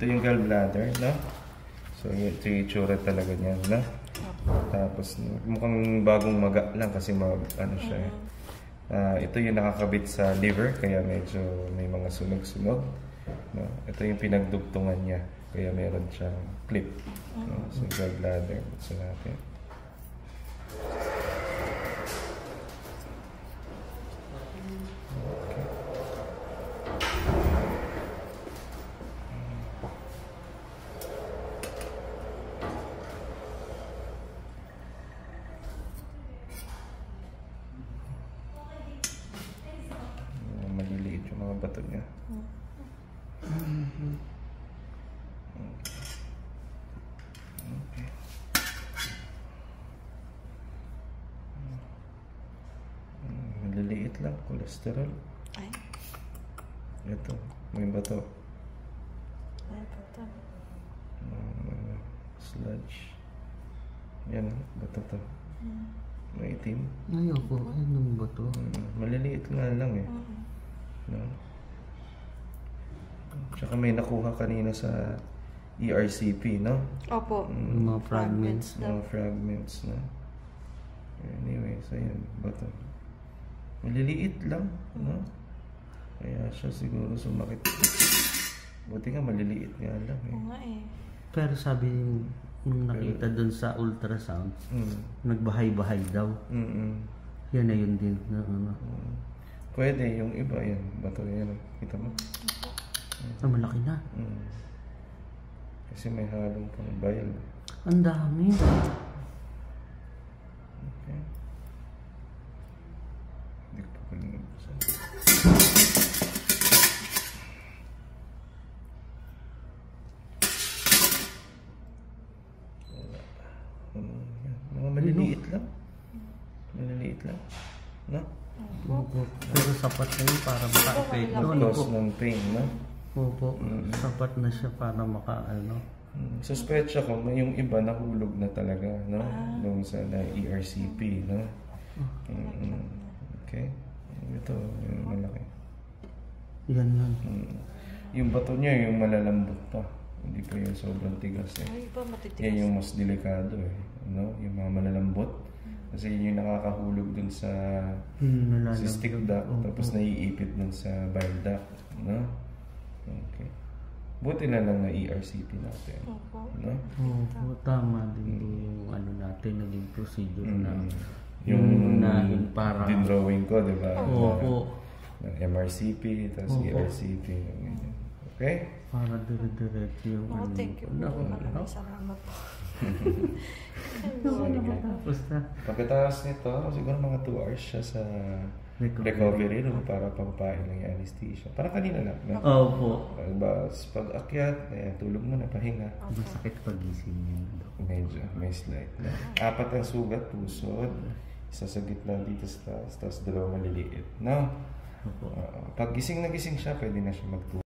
Ito yung gallbladder, no? So, ito yung itsura talaga niyan, no? Tapos, mukhang bagong maga lang kasi ano siya eh. Ito yung nakakabit sa liver, kaya medyo may mga sunog-sunog. No? Ito yung pinagdugtungan niya, kaya meron siyang clip. No? So, gallbladder. Buksan natin. Maliliit yung mga bato niya. Okay. Maliliit lang, cholesterol. Ay. Ito, may bato. Ay, bato. Sludge. Yan, bato to. May itim. Ayoko, anong bato? Maliliit nga lang eh. No? Tsaka may nakuha kanina sa ERCP, no? Opo. Mga fragments. Mga fragments, no? Anyway, so yan, bato. Maliliit lang, no? Kaya siya siguro sumakit. Buti nga maliliit nga lang eh. Oo nga eh. Pero sabi nung nakita dun sa ultrasound, nagbahay-bahay daw. Yan na yun din. Pwede, yung iba yan. Bato yan. Kita mo? Malaki na. Kasi may halong pang bile. Ang dami. Okay. Hindi ko pa pwede nabuksan. Mga maliliit lang. Maliliit lang. No? Pero sapat na yun para maka-epekto. Cause ng pain, no? Opo, sapat na siya para maka-ano. Suspecha ko, yung iba nahulog na talaga, no? Nung sa ERCP, no? Okay. Ito, yung malaki. Yan yun. Yung bato niya, yung malalambot pa. Hindi pa yung sobrang tigas eh. Ay, iba matitigas. Yan yung mas delikado eh. No? Yung mga malalambot. Kasi yun yung nakakahulog dun sa cystic duct. Tapos naiipit dun sa bile duct. No? Okay. Buti na lang na ERCP natin. No? Oo, tama din yung ano natin, naging procedure na. Yung para din-drawing ko, di ba? Oo. MRCP, tapos ERCP. Okay? Para dire-diretso yung Oh, thank you. Maraming salamat po. Tapos na. Pagkatapos nito, siguro mga 2 hours siya sa recovery room para pampain ng anesthesia. Parang kanina lang. No? Opo. Pag akyat, tulog mo na, pahinga. Masakit pagising yun. Medyo, may slight. No? 4 ang sugat, pusod. Isa sa gitna dito sa taas, tapos 2 maliliit. No? Opo. Pag gising na gising siya, pwede na siya magtulog.